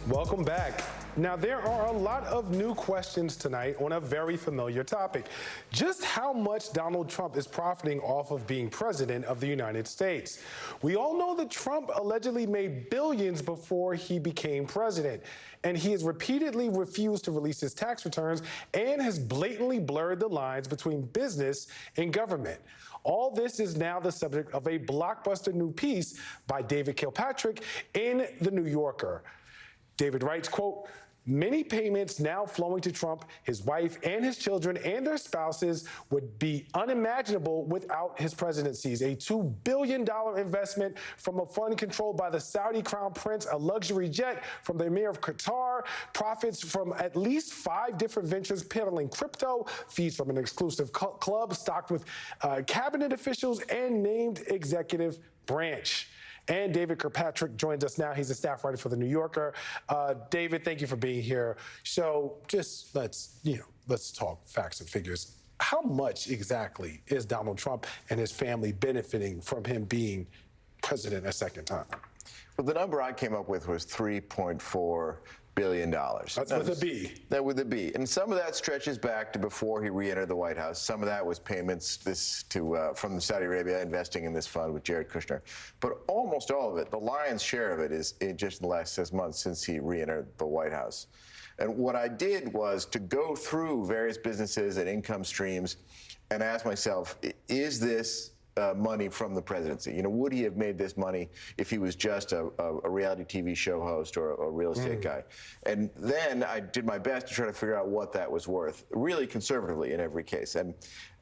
Welcome back. Now, there are a lot of new questions tonight on a very familiar topic. Just how much Donald Trump is profiting off of being president of the United States? We all know that Trump allegedly made billions before he became president, and he has repeatedly refused to release his tax returns and has blatantly blurred the lines between business and government. All this is now the subject of a blockbuster new piece by David Kilpatrick in The New Yorker. David writes, quote, "Many payments now flowing to Trump, his wife, and his children and their spouses would be unimaginable without his presidencies. A $2 billion investment from a fund controlled by the Saudi Crown Prince, a luxury jet from the Emir of Qatar, profits from at least 5 different ventures peddling crypto, fees from an exclusive club stocked with cabinet officials and named executive branch." And David Kirkpatrick joins us now. He's a staff writer for The New Yorker. David, thank you for being here. So just let's talk facts and figures. How much exactly is Donald Trump and his family benefiting from him being president a second time? Well, the number I came up with was $3.4 billion. That's with a B. That with a B. And some of that stretches back to before he re-entered the White House. Some of that was payments from Saudi Arabia investing in this fund with Jared Kushner. But almost all of it, the lion's share of it, is just in the last 6 months since he re-entered the White House. And what I did was to go through various businesses and income streams and ask myself, is this money from the presidency? You know, would he have made this money if he was just a reality TV show host or a real estate guy? And then I did my best to try to figure out what that was worth, really conservatively in every case. And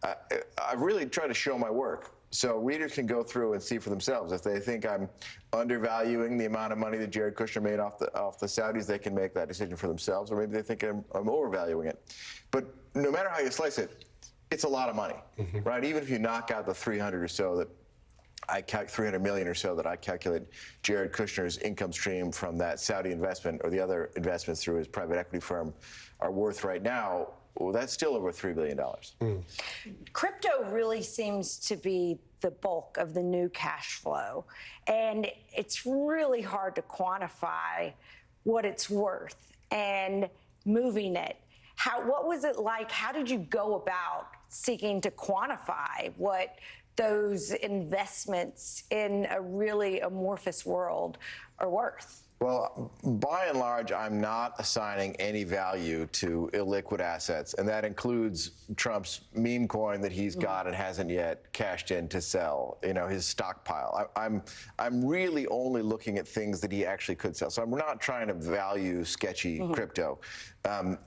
I've really tried to show my work. So readers can go through and see for themselves. If they think I'm undervaluing the amount of money that Jared Kushner made off the Saudis, they can make that decision for themselves. Or maybe they think I'm overvaluing it. But no matter how you slice it, it's a lot of money, right? Even if you knock out the 300 or so that 300 million or so that I calculate Jared Kushner's income stream from that Saudi investment or the other investments through his private equity firm are worth right now, well, that's still over $3 billion. Crypto really seems to be the bulk of the new cash flow, and it's really hard to quantify what it's worth and moving it. What was it like? How did you go about seeking to quantify what those investments in a really amorphous world are worth? Well, by and large, I'm not assigning any value to illiquid assets, and that includes Trump's meme coin that he's got and hasn't yet cashed in to sell, you know, his stockpile. I'm really only looking at things that he actually could sell. So I'm not trying to value sketchy crypto. I'm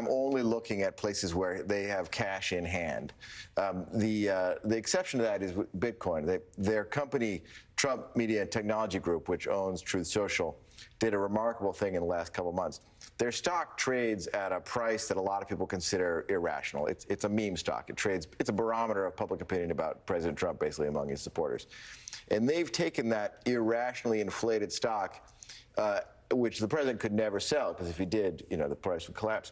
only looking at places where they have cash in hand. The exception to that is Bitcoin. Their company, Trump Media and Technology Group, which owns Truth Social, did a remarkable thing in the last couple of months. Their stock trades at a price that a lot of people consider irrational. It's a meme stock. It's a barometer of public opinion about President Trump, basically, among his supporters. And they've taken that irrationally inflated stock, which the president could never sell, because if he did, you know, the price would collapse.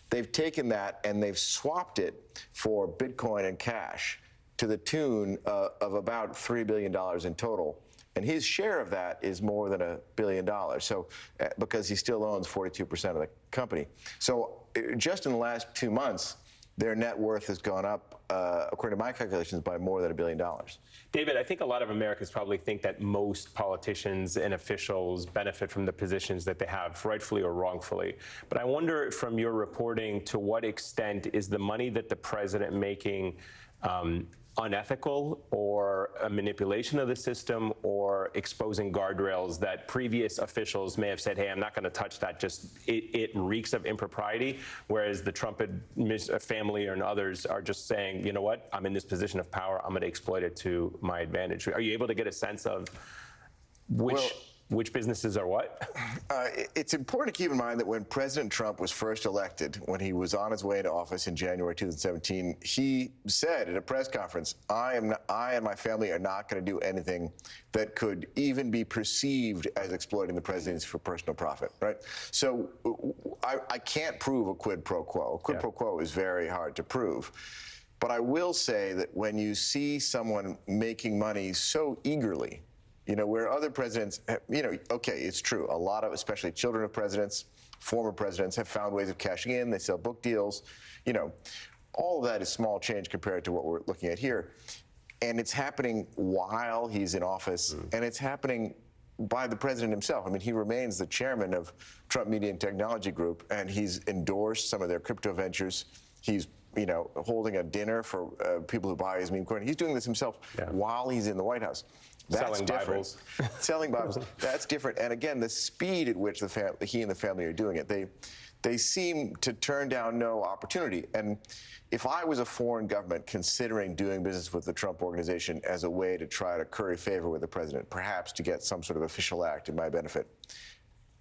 They've taken that and they've swapped it for Bitcoin and cash to the tune of about $3 billion in total. And his share of that is more than $1 billion. So, because he still owns 42% of the company. So, just in the last 2 months, their net worth has gone up, according to my calculations, by more than $1 billion. David, I think a lot of Americans probably think that most politicians and officials benefit from the positions that they have, rightfully or wrongfully. But I wonder, from your reporting, to what extent is the money that the president making unethical, or a manipulation of the system, or exposing guardrails that previous officials may have said, hey, I'm not going to touch that, just it reeks of impropriety, whereas the Trump family and others are just saying, you know what, I'm in this position of power, I'm going to exploit it to my advantage. Are you able to get a sense of which businesses are what? It's important to keep in mind that when President Trump was first elected, when he was on his way into office in January 2017, he said at a press conference, I and my family are not going to do anything that could even be perceived as exploiting the presidency for personal profit, right? So I can't prove a quid pro quo. A quid pro quo is very hard to prove. But I will say that when you see someone making money so eagerly You know, where other presidents, okay, it's true. A lot of, especially children of presidents, former presidents, have found ways of cashing in. They sell book deals. You know, all of that is small change compared to what we're looking at here. And it's happening while he's in office, and it's happening by the president himself. I mean, he remains the chairman of Trump Media and Technology Group, and he's endorsed some of their crypto ventures. He's, holding a dinner for people who buy his meme coin. He's doing this himself while he's in the White House. That's Selling different. Bibles. Selling Bibles. That's different. And again, the speed at which he and the family are doing it, they seem to turn down no opportunity. And if I was a foreign government considering doing business with the Trump organization as a way to try to curry favor with the president, perhaps to get some sort of official act in my benefit,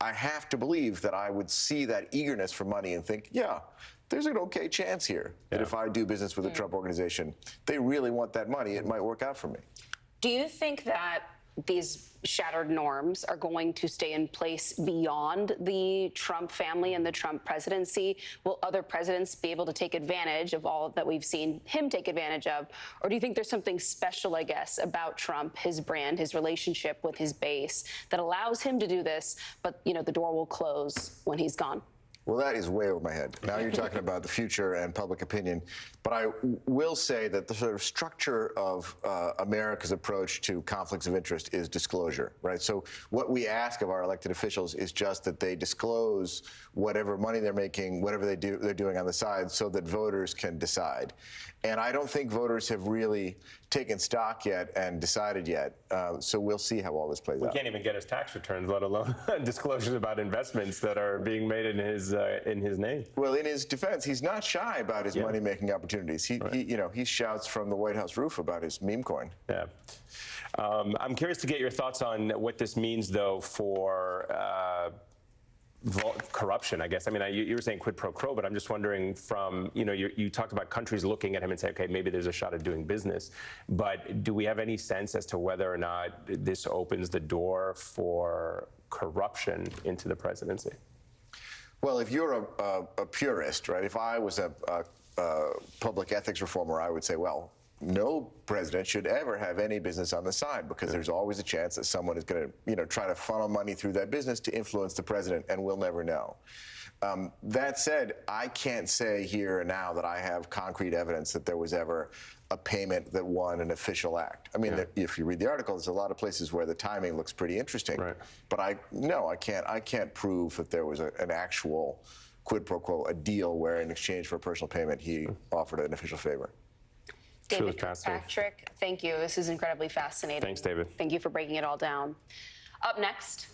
I have to believe that I would see that eagerness for money and think, yeah, there's an okay chance here that if I do business with the Trump organization, they really want that money, it might work out for me. Do you think that these shattered norms are going to stay in place beyond the Trump family and the Trump presidency? Will other presidents be able to take advantage of all that we've seen him take advantage of? Or do you think there's something special, I guess, about Trump, his brand, his relationship with his base that allows him to do this, but, the door will close when he's gone? Well, that is way over my head. Now you're talking about the future and public opinion. But I will say that the sort of structure of America's approach to conflicts of interest is disclosure, right? So what we ask of our elected officials is just that they disclose whatever money they're making, whatever they're doing on the side, so that voters can decide. And I don't think voters have really taken stock yet and decided yet. So we'll see how all this plays out. We can't even get his tax returns, let alone disclosures about investments that are being made in his name. Well, in his defense, he's not shy about his money-making opportunities. He shouts from the White House roof about his meme coin. Yeah. I'm curious to get your thoughts on what this means, though, for corruption, I guess. I mean, you were saying quid pro quo, but I'm just wondering from, you talked about countries looking at him and say, okay, maybe there's a shot at doing business. But do we have any sense as to whether or not this opens the door for corruption into the presidency? Well, if you're a purist, right, if I was a public ethics reformer, I would say, well, no president should ever have any business on the side, because there's always a chance that someone is going to, try to funnel money through that business to influence the president, and we'll never know. That said, I can't say here and now that I have concrete evidence that there was ever a payment that won an official act. I mean, if you read the article, there's a lot of places where the timing looks pretty interesting. Right. But I can't prove that there was an actual quid pro quo, a deal where in exchange for a personal payment, he offered an official favor. David Patrick, thank you. This is incredibly fascinating. Thanks, David. Thank you for breaking it all down. Up next.